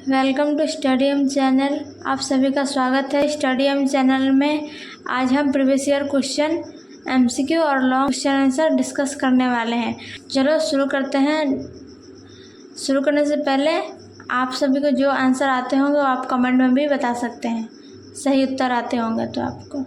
Welcome to स्टडीएम channel. आप सभी का स्वागत है स्टडीएम चैनल में। आज हम प्रीवियस ईयर क्वेश्चन एमसीक्यू और लॉन्ग क्वेश्चन आंसर डिस्कस करने वाले हैं। चलो शुरू करते हैं। शुरू करने से पहले आप सभी को जो आंसर आते होंगे वो आप कमेंट में भी बता सकते हैं। सही उत्तर आते होंगे तो आपको।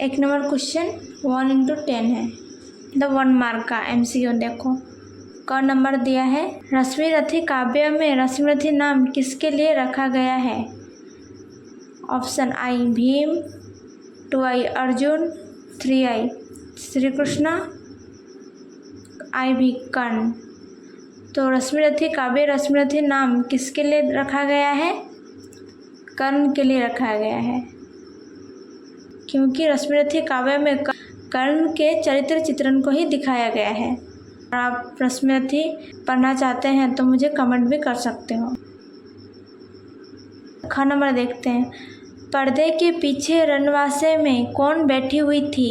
एक नंबर क्वेश्चन 1x10 है, 1 मार्क का एमसीक्यू। देखो क नंबर दिया है। रश्मिरथी काव्य में रश्मिरथी नाम किसके लिए रखा गया है? ऑप्शन आई भीम, 2 अर्जुन, 3 श्री कृष्ण, भी कर्ण। तो रश्मिरथी काव्य रश्मिरथी नाम किसके लिए रखा गया है? कर्ण के लिए रखा गया है, क्योंकि रश्मिरथी काव्य में कर्ण के चरित्र चित्रण को ही दिखाया गया है। और आप रश्मिरथी पढ़ना चाहते हैं तो मुझे कमेंट भी कर सकते हो। ख नंबर देखते हैं। पर्दे के पीछे रनवासे में कौन बैठी हुई थी?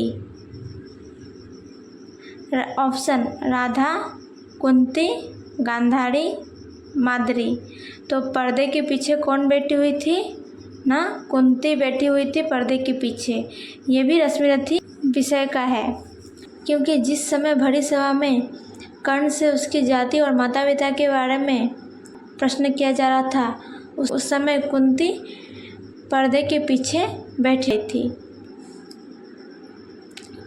ऑप्शन राधा, कुंती, गांधारी, माद्री। तो पर्दे के पीछे कौन बैठी हुई थी ना? कुंती बैठी हुई थी पर्दे के पीछे। ये भी रश्मिरथी विषय का है, क्योंकि जिस समय भरी सभा में कर्ण से उसकी जाति और माता पिता के बारे में प्रश्न किया जा रहा था, उस समय कुंती पर्दे के पीछे बैठी थी,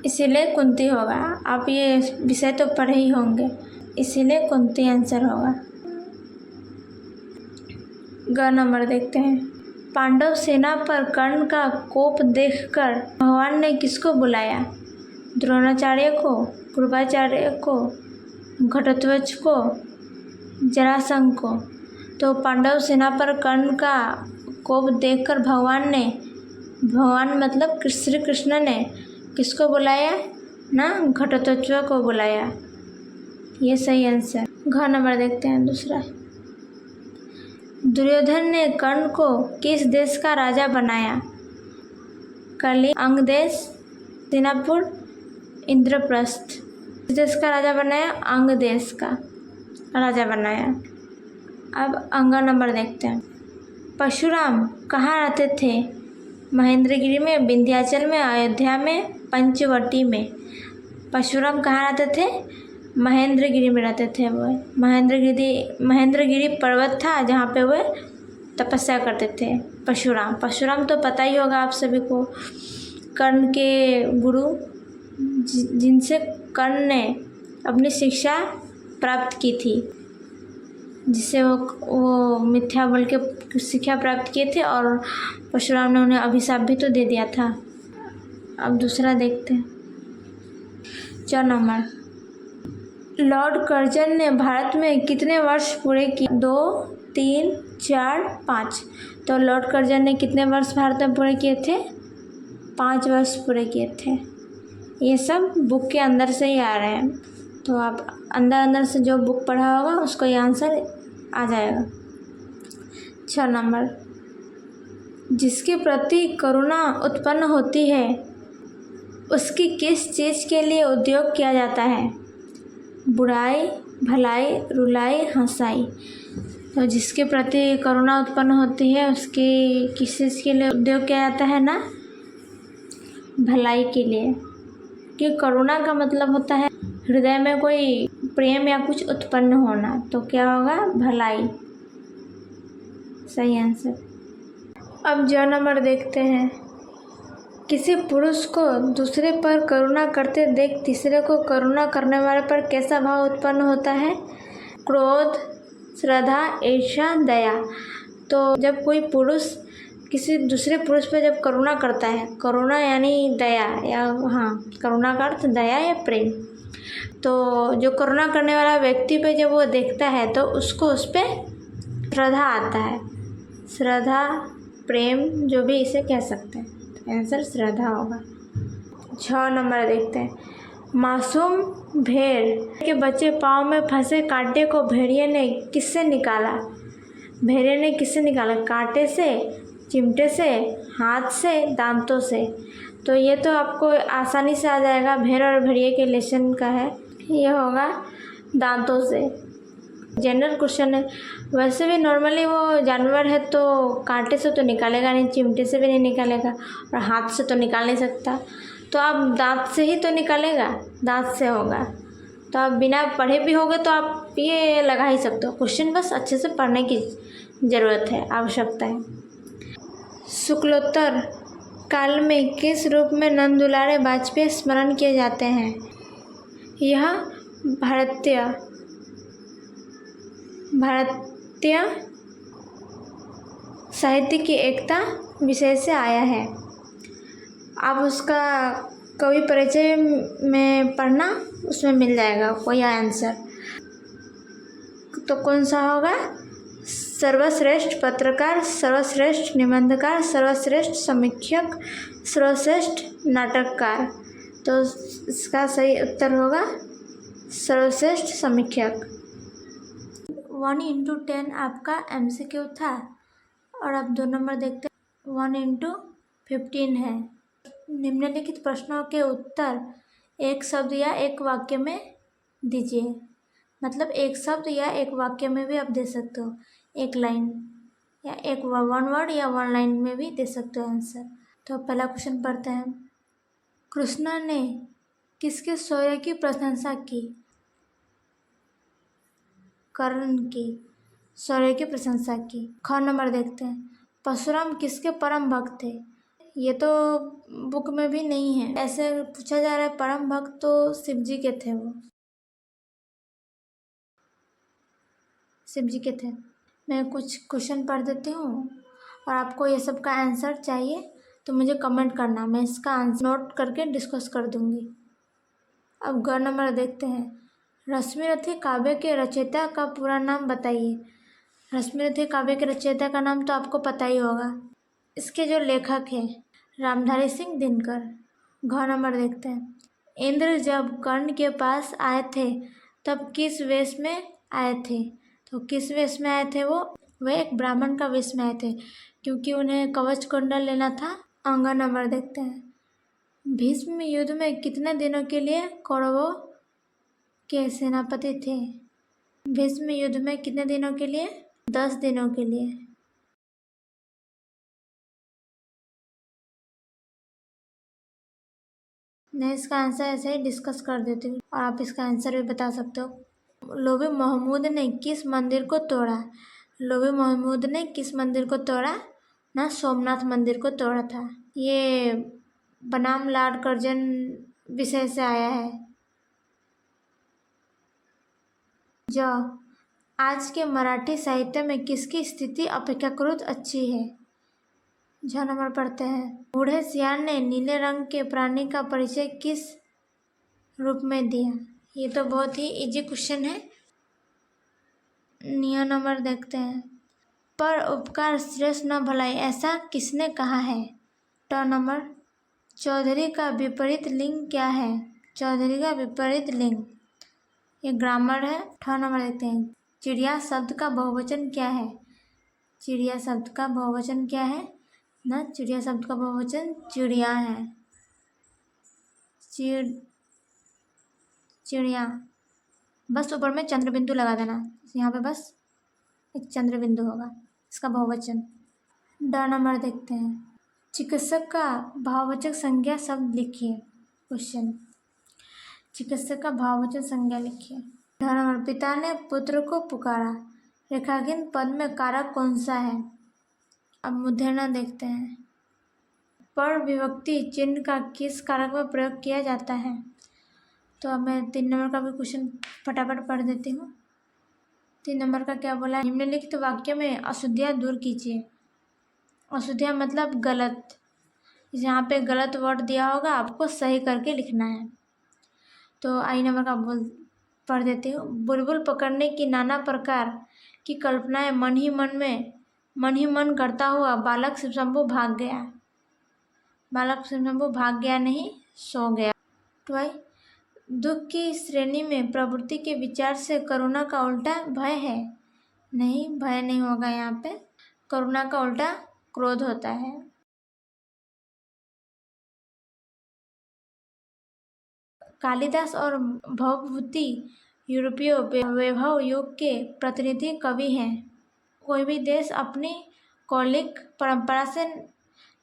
इसीलिए कुंती होगा। आप ये विषय तो पढ़े ही होंगे, इसीलिए कुंती आंसर होगा। ग नंबर देखते हैं। पांडव सेना पर कर्ण का कोप देखकर भगवान ने किसको बुलाया? द्रोणाचार्य को, कृपाचार्य को, घटोत्कच को, जरासंध को। तो पांडव सेना पर कर्ण का कोप देखकर भगवान मतलब श्री कृष्ण ने किसको बुलाया ना? घटोत्कच को बुलाया। ये सही आंसर। घ नंबर देखते हैं दूसरा। दुर्योधन ने कर्ण को किस देश का राजा बनाया? कलिंग, अंग देश, हस्तिनापुर, इंद्रप्रस्थ। किस देश का राजा बनाया? अंग देश का राजा बनाया। अब अंग नंबर देखते हैं। परशुराम कहाँ रहते थे? महेंद्रगिरी में, विंध्याचल में, अयोध्या में, पंचवटी में। परशुराम कहाँ रहते थे? महेंद्रगिरी में रहते थे। वो महेंद्रगिरी पर्वत था जहाँ पे वो तपस्या करते थे परशुराम तो पता ही होगा आप सभी को, कर्ण के गुरु, जिनसे कर्ण ने अपनी शिक्षा प्राप्त की थी, जिससे वो मिथ्या बोल के शिक्षा प्राप्त किए थे और परशुराम ने उन्हें अभिशाप भी तो दे दिया था। अब दूसरा देखते हैं। 4 नंबर। लॉर्ड कर्जन ने भारत में कितने वर्ष पूरे किए? 2, 3, 4, 5। तो लॉर्ड कर्जन ने कितने वर्ष भारत में पूरे किए थे? 5 वर्ष पूरे किए थे। ये सब बुक के अंदर से ही आ रहे हैं, तो आप अंदर से जो बुक पढ़ा होगा उसको ये आंसर आ जाएगा। 6 नंबर। जिसके प्रति करुणा उत्पन्न होती है उसकी किस चीज़ के लिए उपयोग किया जाता है? बुराई, भलाई, रुलाई, हंसाई। तो जिसके प्रति करुणा उत्पन्न होती है उसकी किस चीज़ के लिए उपयोग किया जाता है ना? भलाई के लिए। क्योंकि करुणा का मतलब होता है हृदय में कोई प्रेम या कुछ उत्पन्न होना, तो क्या होगा? भलाई। सही आंसर। अब ज नंबर देखते हैं। किसी पुरुष को दूसरे पर करुणा करते देख तीसरे को करुणा करने वाले पर कैसा भाव उत्पन्न होता है? क्रोध, श्रद्धा, ईर्ष्या, दया। तो जब कोई पुरुष किसी दूसरे पुरुष पर जब करुणा करता है, करुणा यानी दया, या करुणा का अर्थ दया या प्रेम। तो जो करुणा करने वाला व्यक्ति पे जब वो देखता है तो उसको उस पर श्रद्धा आता है। श्रद्धा, प्रेम, जो भी इसे कह सकते हैं। आंसर श्रद्धा होगा। 6 नंबर देखते हैं। मासूम भेड़ के बच्चे पाँव में फंसे कांटे को भेड़िए ने किससे निकाला? भेड़िए ने किससे निकाला? कांटे से, चिमटे से, हाथ से, दांतों से। तो ये तो आपको आसानी से आ जाएगा, भेड़ और भेड़िए के लेसन का है। ये होगा दांतों से। जनरल क्वेश्चन है। वैसे भी नॉर्मली वो जानवर है तो कांटे से तो निकालेगा नहीं, चिमटे से भी नहीं निकालेगा और हाथ से तो निकाल नहीं सकता, तो आप दांत से ही तो निकालेगा, दांत से होगा। तो आप बिना पढ़े भी होगे तो आप ये लगा ही सकते हो। क्वेश्चन बस अच्छे से पढ़ने की ज़रूरत है, आवश्यकता है। शुक्लोत्तर काल में किस रूप में नंद दुलारे वाजपेयी स्मरण किए जाते हैं? यह भारतीय साहित्य की एकता विषय से आया है। आप उसका कवि परिचय में पढ़ना, उसमें मिल जाएगा कोई आंसर। तो कौन सा होगा? सर्वश्रेष्ठ पत्रकार, सर्वश्रेष्ठ निबंधकार, सर्वश्रेष्ठ समीक्षक, सर्वश्रेष्ठ नाटककार। तो इसका सही उत्तर होगा सर्वश्रेष्ठ समीक्षक। 1x10 आपका MCQ था। और अब 2 नंबर देखते हैं। 1x15 है। निम्नलिखित प्रश्नों के उत्तर एक शब्द या एक वाक्य में दीजिए। मतलब एक शब्द या एक वाक्य में भी आप दे सकते हो, एक लाइन या एक 1 वर्ड या 1 लाइन में भी दे सकते हो आंसर। तो पहला क्वेश्चन पढ़ते हैं। कृष्ण ने किसके शौर्य की प्रशंसा की? कर्ण की शौर्य की प्रशंसा की। ख नंबर देखते हैं। परशुराम किसके परम भक्त थे? ये तो बुक में भी नहीं है, ऐसे पूछा जा रहा है। परम भक्त तो शिव जी के थे, वो शिव जी के थे। मैं कुछ क्वेश्चन पढ़ देती हूँ और आपको ये सब का आंसर चाहिए तो मुझे कमेंट करना, मैं इसका आंसर नोट करके डिस्कस कर दूँगी। अब ग नंबर देखते हैं। रश्मिरथी काव्य के रचयिता का पूरा नाम बताइए। रश्मिरथी काव्य के रचयिता का नाम तो आपको पता ही होगा। इसके जो लेखक हैं रामधारी सिंह दिनकर। घ नंबर देखते हैं। इंद्र जब कर्ण के पास आए थे तब किस वेश में आए थे? तो किस वेश में आए थे? वो एक ब्राह्मण का वेश में आए थे, क्योंकि उन्हें कवच कुंडल लेना था। अंग नंबर देखते हैं। भीष्म युद्ध में कितने दिनों के लिए कौरवों के सेनापति थे? भीष्म युद्ध में कितने दिनों के लिए? 10 दिनों के लिए। मैं इसका आंसर ऐसे ही डिस्कस कर देती हूँ और आप इसका आंसर भी बता सकते हो। लोभी महमूद ने किस मंदिर को तोड़ा? लोभी महमूद ने किस मंदिर को तोड़ा? ना सोमनाथ मंदिर को तोड़ा था। ये बनाम लॉर्ड कर्जन विषय से आया है। जो आज के मराठी साहित्य में किसकी स्थिति अपेक्षाकृत अच्छी है? झ नंबर पढ़ते हैं। बूढ़े सियार ने नीले रंग के प्राणी का परिचय किस रूप में दिया? ये तो बहुत ही इजी क्वेश्चन है। निया नंबर देखते हैं। पर उपकार श्रेष्ठ न भलाई, ऐसा किसने कहा है? ट नंबर। चौधरी का विपरीत लिंग क्या है? चौधरी का विपरीत लिंग, ये ग्रामर है। ठ नंबर देखते हैं। चिड़िया शब्द का बहुवचन क्या है? चिड़िया शब्द का बहुवचन क्या है? ना चिड़िया शब्द का बहुवचन चिड़िया है। चिड़िया। बस ऊपर में चंद्र बिंदु लगा देना, यहाँ पे बस एक चंद्र बिंदु होगा, इसका बहुवचन। ड नंबर देखते हैं। चिकित्सक का भाववाचक संज्ञा शब्द लिखिए। क्वेश्चन, चिकित्सक का भाववाचक संज्ञा लिखिए। ढ नंबर। पिता ने पुत्र को पुकारा, रेखांकित पद में कारक कौन सा है? अब मुद्रणा देखते हैं। पर विभक्ति चिन्ह का किस कारक में प्रयोग किया जाता है? तो अब मैं 3 नंबर का भी क्वेश्चन फटाफट पढ़ देती हूँ। 3 नंबर का क्या बोला? निम्नलिखित वाक्य में अशुद्धियाँ दूर कीजिए। अशुद्धियाँ मतलब गलत, यहाँ पे गलत वर्ड दिया होगा, आपको सही करके लिखना है। तो आई नंबर का पढ़ देती हूँ। बुलबुल पकड़ने की नाना प्रकार की कल्पनाएं मन ही मन करता हुआ बालक शिवशंभु भाग गया। बालक शिवशंभु भाग गया नहीं, सो गया। तो भाई दुख की श्रेणी में प्रवृत्ति के विचार से करुणा का उल्टा भय है? नहीं, भय नहीं होगा यहाँ पे। करुणा का उल्टा क्रोध होता है। कालिदास और भवभूति यूरोपीय वैभव युग के प्रतिनिधि कवि हैं। कोई भी देश अपनी कौलिक परंपरा से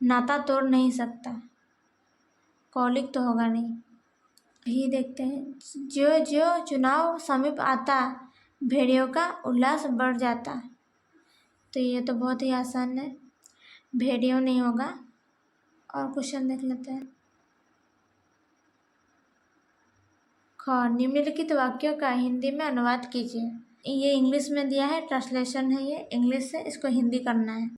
नाता तोड़ नहीं सकता। कौलिक तो होगा नहीं। ये देखते हैं, जो जो चुनाव समीप आता भेड़ियों का उल्लास बढ़ जाता। तो ये तो बहुत ही आसान है, भेड़ियों नहीं होगा। और क्वेश्चन देख लेते हैं। ख, निम्नलिखित वाक्यों का हिंदी में अनुवाद कीजिए। ये इंग्लिश में दिया है, ट्रांसलेशन है, ये इंग्लिश से, इसको हिंदी करना है।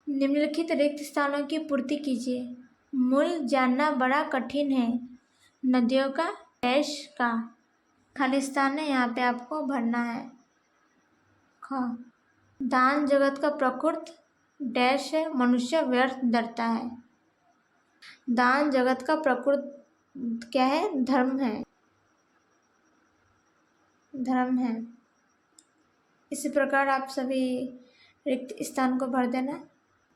निम्नलिखित रिक्त स्थानों की पूर्ति कीजिए। मूल जानना बड़ा कठिन है। नदियों का डैश का खाली स्थान है, यहाँ पे आपको भरना है। ख, दान जगत का प्रकृत डैश है, मनुष्य व्यर्थ डरता है। दान जगत का प्रकृत क्या है? धर्म है, धर्म है। इसी प्रकार आप सभी रिक्त स्थान को भर देना।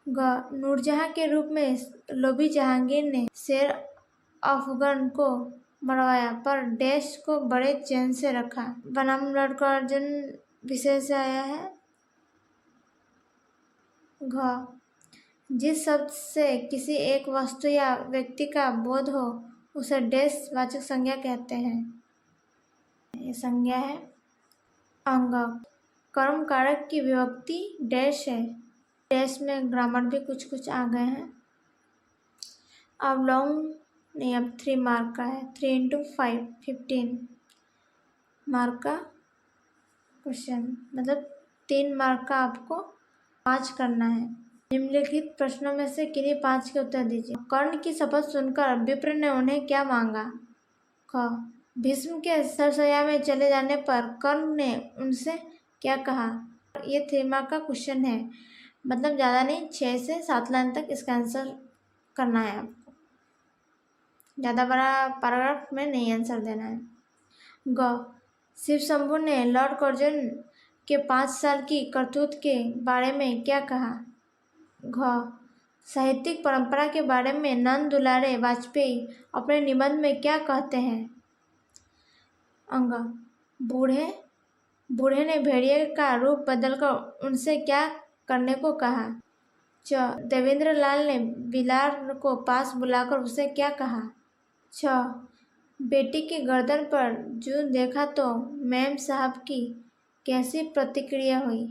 ग, नूरजहां के रूप में लोभी जहांगीर ने शेर अफगन को मरवाया पर डैश को बड़े चैन से रखा। बनाम लड़कोर्जुन विषय से आया है। घ, जिस शब्द से किसी एक वस्तु या व्यक्ति का बोध हो उसे डैश वाचक संज्ञा कहते हैं। ये संज्ञा है। अंग, कर्म कारक की विभक्ति डैश है। डैश में ग्रामर भी कुछ कुछ आ गए हैं। अब लॉन्ग नहीं, अब 3 मार्क का है। 3 × 5 15 मार्क का क्वेश्चन, मतलब 3 मार्क का आपको 5 करना है। निम्नलिखित प्रश्नों में से किन्हीं 5 के उत्तर दीजिए। कर्ण की शपथ सुनकर विप्र ने उन्हें क्या मांगा? ख, भीष्म के सरसैया में चले जाने पर कर्ण ने उनसे क्या कहा? ये 3 मार्क का क्वेश्चन है, मतलब ज़्यादा नहीं, 6 से 7 लाइन तक इसका आंसर करना है आपको। ज़्यादा बड़ा पैराग्राफ में नहीं आंसर देना है। ग, शिव शंभु ने लॉर्ड कर्जन के 5 साल की करतूत के बारे में क्या कहा? घ, साहित्यिक परंपरा के बारे में नंद दुलारे वाजपेयी अपने निबंध में क्या कहते हैं? अंग, बूढ़े ने भेड़िए का रूप बदलकर उनसे क्या करने को कहा? च, देवेंद्र लाल ने बिलार को पास बुलाकर उसे क्या कहा? छ, बेटी की गर्दन पर जूं देखा तो मैम साहब की कैसी प्रतिक्रिया हुई?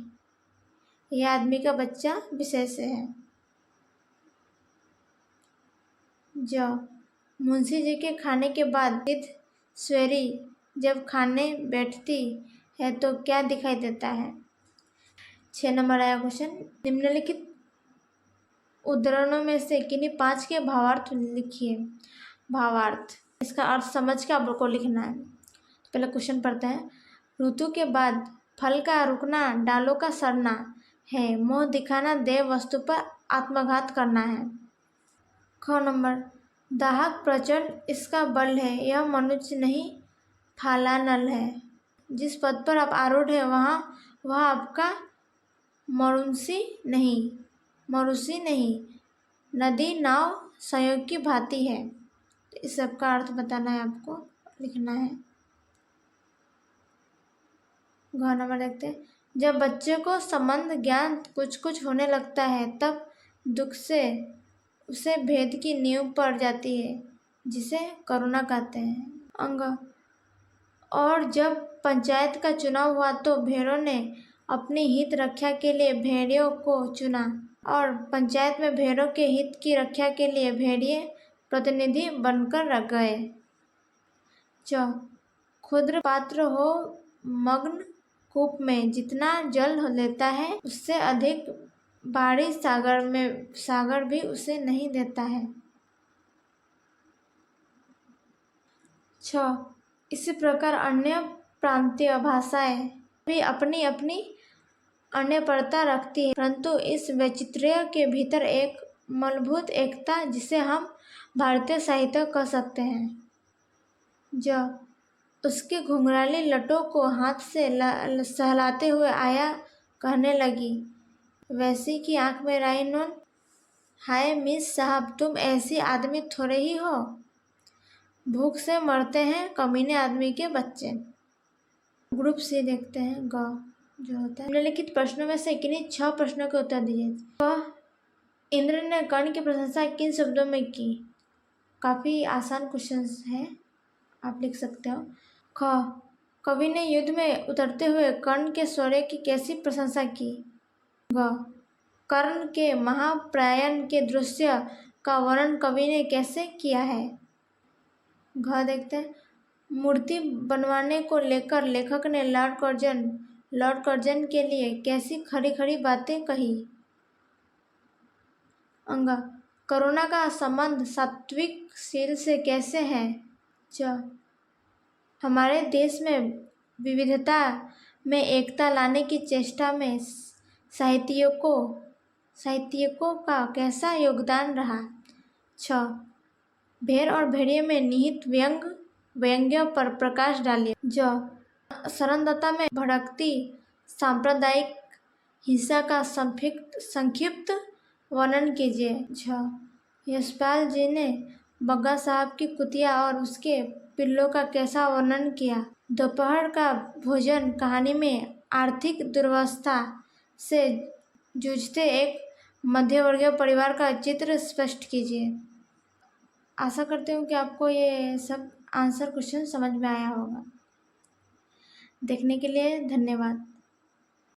यह आदमी का बच्चा विषय से है। ज, मुंशी जी के खाने के बाद सिद्ध स्वेरी जब खाने बैठती है तो क्या दिखाई देता है? 6 नंबर आया क्वेश्चन। निम्नलिखित उद्धरणों में से किन्हीं 5 के भावार्थ लिखिए। भावार्थ, इसका अर्थ समझ के आपको लिखना है। तो पहले क्वेश्चन पढ़ते हैं। ऋतु के बाद फल का रुकना, डालों का सड़ना है, मोह दिखाना, देव वस्तु पर आत्मघात करना है। ख नंबर, दाहक प्रचंड इसका बल है, यह मनुष्य नहीं फालानल है। जिस पद पर आप आरूढ़ है वह आपका मरुषि नहीं, नदी नाव संयोग की भांति है। इस सब का अर्थ बताना है, आपको लिखना है। घ नंबर देखते हैं। जब बच्चे को संबंध ज्ञान कुछ कुछ होने लगता है तब दुख से उसे भेद की नींव पड़ जाती है, जिसे करुणा कहते हैं। अंग, और जब पंचायत का चुनाव हुआ तो भेड़ों ने अपनी हित रक्षा के लिए भेड़ियों को चुना और पंचायत में भेड़ों के हित की रक्षा के लिए भेड़िए प्रतिनिधि बनकर रख गए। च, क्षुद्र पात्र हो मग्न कूप में जितना जल लेता है उससे अधिक बाड़ी सागर भी उसे नहीं देता है। छ, इसी प्रकार अन्य प्रांतीय भाषाएं भी अपनी अपनी अन्यपरता रखती है, परंतु इस वैचित्र्य के भीतर एक मूलभूत एकता जिसे हम भारतीय साहित्य कह सकते हैं। ज, उसकी घुंघराली लटों को हाथ से सहलाते हुए आया कहने लगी, वैसी की आंख में राई नून हाय मिस साहब, तुम ऐसी आदमी थोड़े ही हो, भूख से मरते हैं कमीने आदमी के बच्चे। ग्रुप सी देखते हैं ग जो होता है। निम्नलिखित प्रश्नों में से किन्हीं 6 प्रश्नों के उत्तर दीजिए। वह इंद्र ने कर्ण की प्रशंसा किन शब्दों में की? काफ़ी आसान क्वेश्चंस है, आप लिख सकते हो। ख कवि ने युद्ध में उतरते हुए कर्ण के शौर्य की कैसी प्रशंसा की? ग कर्ण के महाप्रयाण के दृश्य का वर्णन कवि ने कैसे किया है? घ देखते हैं। मूर्ति बनवाने को लेकर लेखक ने लॉर्ड कर्जन के लिए कैसी खड़ी खड़ी बातें कही? अंग करुणा का संबंध सात्विक शील से कैसे है? च हमारे देश में विविधता में एकता लाने की चेष्टा में साहित्यिकों का कैसा योगदान रहा? छ भेड़ और भेड़िए में निहित व्यंग्य पर प्रकाश डालिए। ज सरलता में भड़कती सांप्रदायिक हिंसा का संक्षिप्त वर्णन कीजिए। झ यशपाल जी ने बग्गा साहब की कुतिया और उसके पिल्लों का कैसा वर्णन किया? दोपहर का भोजन कहानी में आर्थिक दुर्वस्था से जूझते एक मध्यवर्गीय परिवार का चित्र स्पष्ट कीजिए। आशा करती हूँ कि आपको ये सब आंसर क्वेश्चन समझ में आया होगा। देखने के लिए धन्यवाद।